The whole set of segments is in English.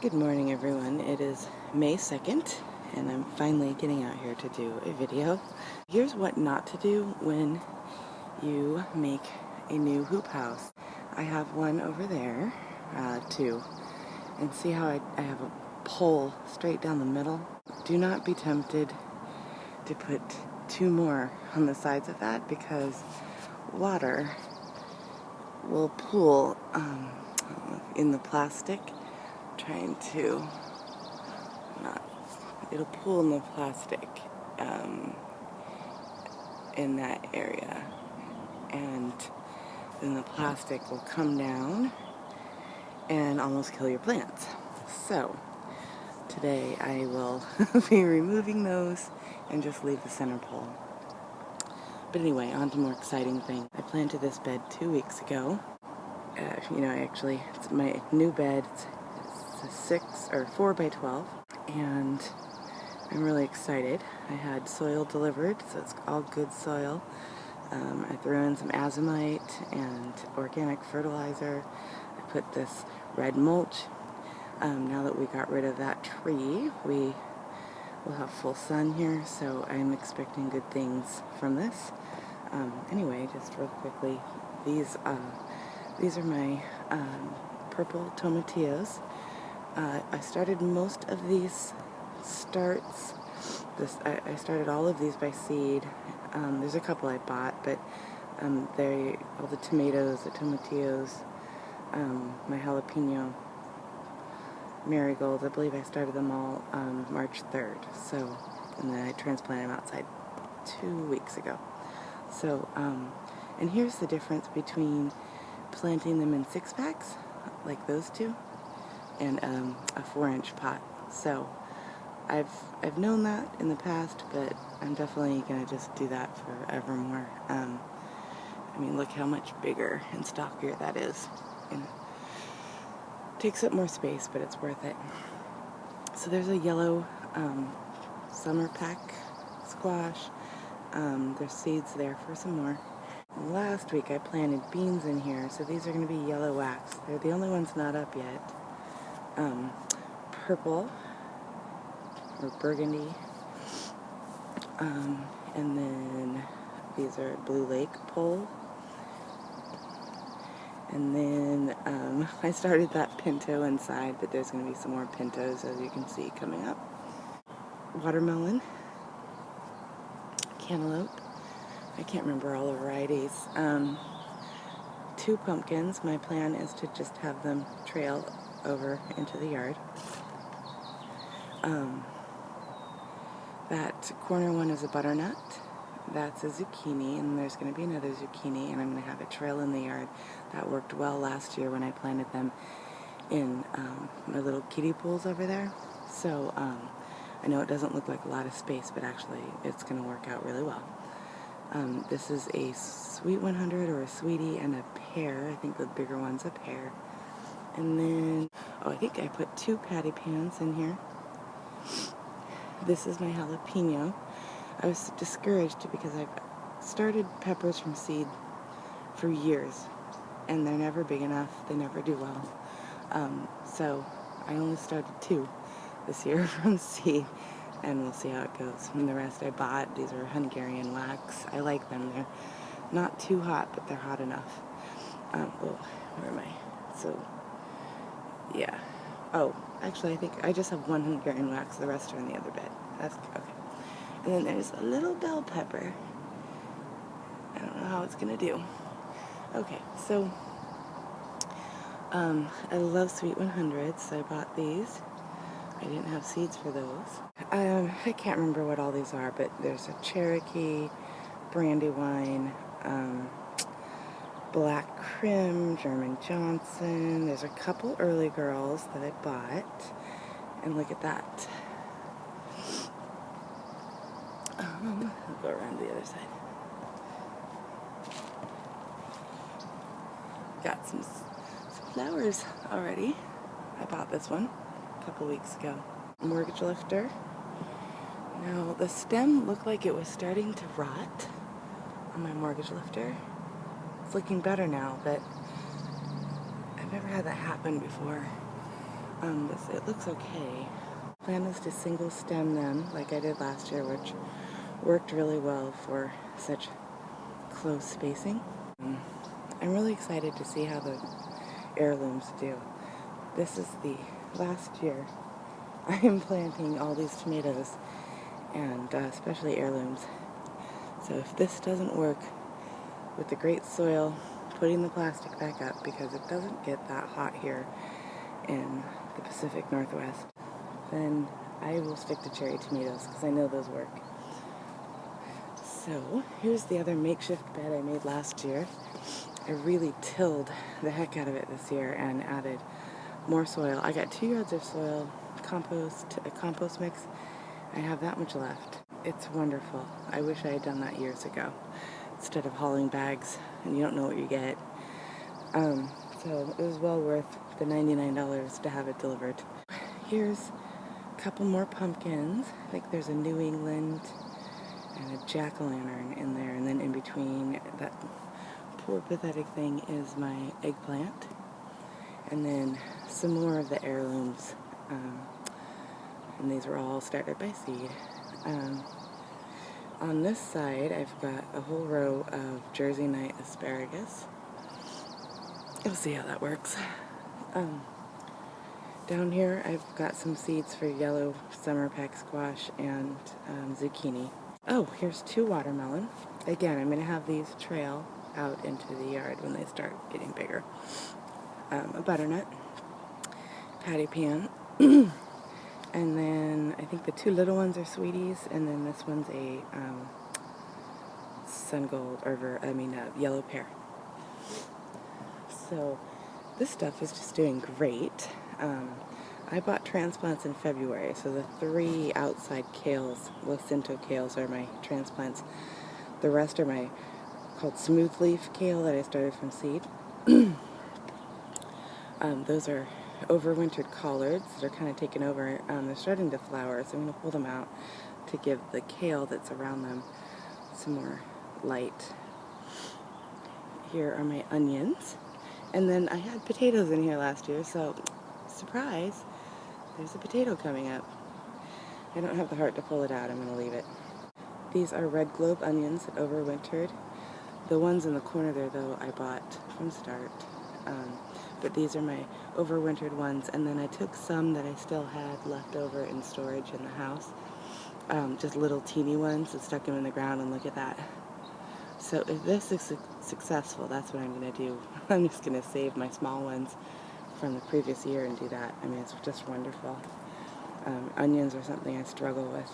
Good morning, everyone. It is May 2nd, and I'm finally getting out here to do a video. Here's what not to do when you make a new hoop house. I have one over there, two, and see how I have a pole straight down the middle? Do not be tempted to put two more on the sides of that because water will pool in the plastic. Trying to it'll pool in the plastic in that area, and then the plastic will come down and almost kill your plants. So today I will be removing those and just leave the center pole. But anyway, on to more exciting things. I planted this bed 2 weeks ago. It's my new bed. It's a 4 by 12, and I'm really excited. I had soil delivered, so it's all good soil. I threw in some azomite and organic fertilizer. I put this red mulch. Now that we got rid of that tree, we will have full sun here, so I'm expecting good things from this. Anyway, just real quickly, these are my purple tomatillos. I started most of these starts. I started all of these by seed. There's a couple I bought, but all the tomatoes, the tomatillos, my jalapeno, marigolds. I believe I started them all March 3rd. So, and then I transplanted them outside 2 weeks ago. So, and here's the difference between planting them in 6-packs, like those two, and a 4-inch pot. So I've known that in the past, but I'm definitely gonna just do that forevermore. Look how much bigger and stockier that is. And it takes up more space, but it's worth it. So there's a yellow summer pack squash. There's seeds there for some more. Last week I planted beans in here, so these are going to be yellow wax. They're the only ones not up yet. Purple or burgundy, and then these are Blue Lake pole, and then I started that pinto inside, but there's going to be some more pintos, as you can see, coming up. Watermelon, cantaloupe, I can't remember all the varieties. 2 pumpkins. My plan is to just have them trail over into the yard. That corner one is a butternut. That's a zucchini, and there's going to be another zucchini, and I'm going to have it trail in the yard. That worked well last year when I planted them in my little kiddie pools over there. So I know it doesn't look like a lot of space, but actually it's going to work out really well. This is a Sweet 100 or a Sweetie and a pear. I think the bigger one's a pear. And then, I think I put 2 patty pans in here. This is my jalapeno. I was discouraged because I've started peppers from seed for years, and they're never big enough. They never do well. So I only started 2 this year from seed, and we'll see how it goes. And the rest I bought. These are Hungarian wax. I like them. They're not too hot, but they're hot enough. Where am I? So, yeah. Oh, actually, I think I just have 1 Hungarian wax. The rest are in the other bed. That's okay. And then there's a little bell pepper. I don't know how it's gonna do. Okay, so I love Sweet 100s, so I bought these. I didn't have seeds for those. I can't remember what all these are, but there's a Cherokee, Brandywine, Black Krim, German Johnson. There's a couple Early Girls that I bought, and look at that. I'll go around the other side. Got some flowers already. I bought this one a couple weeks ago. Mortgage lifter. Now the stem looked like it was starting to rot on my mortgage lifter. It's looking better now, but I've never had that happen before. it looks okay. Plan is to single stem them like I did last year, which worked really well for such close spacing. I'm really excited to see how the heirlooms do. This is the last year I am planting all these tomatoes, and especially heirlooms. So if this doesn't work with the great soil, putting the plastic back up, because it doesn't get that hot here in the Pacific Northwest, then I will stick to cherry tomatoes because I know those work. So here's the other makeshift bed I made last year. I really tilled the heck out of it this year and added more soil. I got 2 yards of soil, a compost mix. I have that much left. It's wonderful. I wish I had done that years ago instead of hauling bags and you don't know what you get. So it was well worth the $99 to have it delivered. Here's a couple more pumpkins. I think there's a New England and a jack-o'-lantern in there, and then in between that poor pathetic thing is my eggplant, and then some more of the heirlooms, and these were all started by seed. On this side I've got a whole row of Jersey Night asparagus. You'll see how that works. Down here I've got some seeds for yellow summer pack squash and zucchini. Oh, here's 2 watermelon. Again, I'm going to have these trail out into the yard when they start getting bigger. A butternut, patty pan, and then I think the 2 little ones are sweeties, and then this one's a yellow pear. So this stuff is just doing great. I bought transplants in February, so the 3 outside kales, Jacinto kales, are my transplants. The rest are my called smooth leaf kale that I started from seed. Those are overwintered collards that are kind of taken over. They're starting to flower, so I'm going to pull them out to give the kale that's around them some more light. Here are my onions. And then I had potatoes in here last year, so surprise, there's a potato coming up. I don't have the heart to pull it out. I'm going to leave it. These are red globe onions that overwintered. The ones in the corner there, though, I bought from start. But these are my overwintered ones. And then I took some that I still had left over in storage in the house. Just little teeny ones, and stuck them in the ground, and look at that. So if this is successful, that's what I'm going to do. I'm just going to save my small ones from the previous year and do that. I mean, it's just wonderful. Onions are something I struggle with.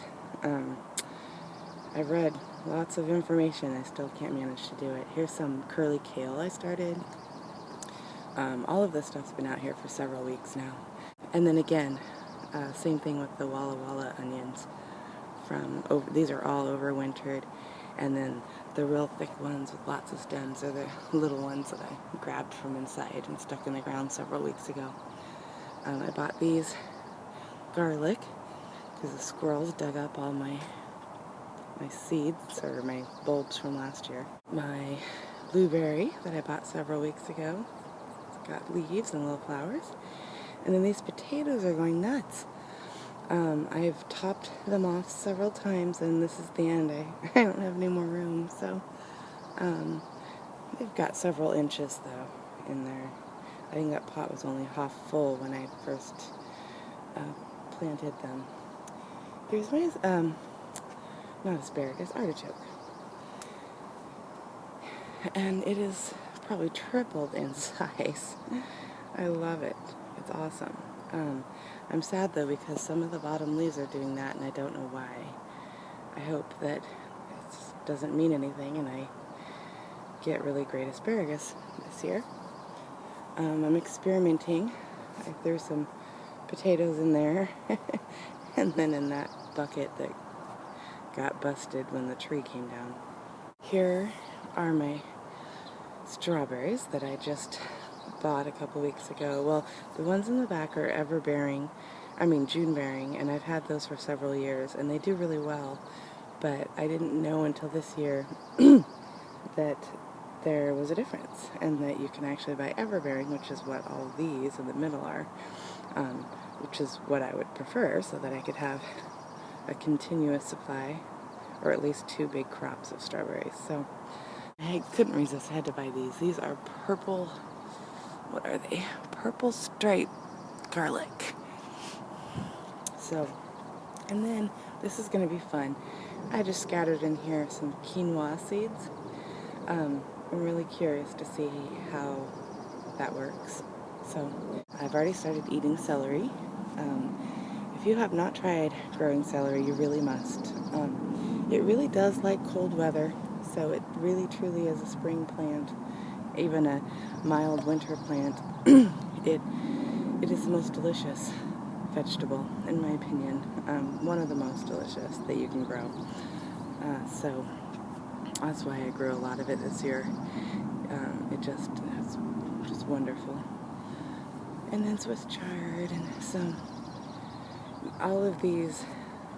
I've read lots of information. I still can't manage to do it. Here's some curly kale I started. All of this stuff's been out here for several weeks now. And then again, same thing with the Walla Walla onions. These are all overwintered. And then the real thick ones with lots of stems are the little ones that I grabbed from inside and stuck in the ground several weeks ago. I bought these garlic because the squirrels dug up all my seeds, or my bulbs from last year. My blueberry that I bought several weeks ago. It's got leaves and little flowers. And then these potatoes are going nuts. I've topped them off several times, and this is the end. I don't have any more room, so they've got several inches, though, in there. I think that pot was only half full when I first planted them. Here's my, not asparagus, artichoke. And it is probably tripled in size. I love it. It's awesome. I'm sad, though, because some of the bottom leaves are doing that, and I don't know why. I hope that it doesn't mean anything, and I get really great asparagus this year. I'm experimenting. I threw some potatoes in there, and then in that bucket that got busted when the tree came down. Here are my strawberries that I just bought a couple weeks ago. Well, the ones in the back are June bearing, and I've had those for several years, and they do really well, but I didn't know until this year that there was a difference, and that you can actually buy everbearing, which is what all of these in the middle are, which is what I would prefer, so that I could have a continuous supply, or at least 2 big crops of strawberries. So I couldn't resist. I had to buy these. These are purple, what are they? Purple striped garlic. So, and then this is going to be fun. I just scattered in here some quinoa seeds. I'm really curious to see how that works. So I've already started eating celery. If you have not tried growing celery, you really must. It really does like cold weather, so it really truly is a spring plant, even a mild winter plant. It is the most delicious vegetable, in my opinion. One of the most delicious that you can grow. So that's why I grew a lot of it this year. It's just wonderful. And then Swiss chard and all of these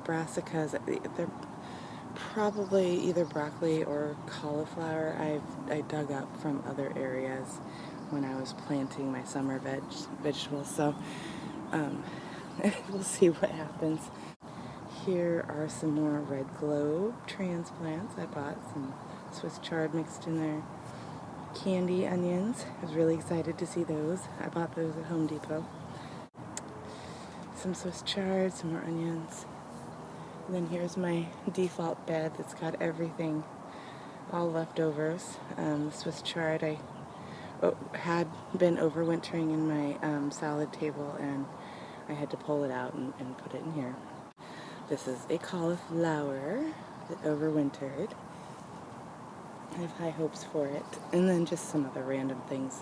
brassicas. They're probably either broccoli or cauliflower I dug up from other areas when I was planting my summer vegetables. So we'll see what happens. Here are some more red globe transplants. I bought some Swiss chard mixed in there. Candy onions. I was really excited to see those. I bought those at Home Depot. Some Swiss chard, some more onions. And then here's my default bed that's got everything, all leftovers. The Swiss chard I had been overwintering in my salad table, and I had to pull it out and put it in here. This is a cauliflower that overwintered. I have high hopes for it. And then just some other random things.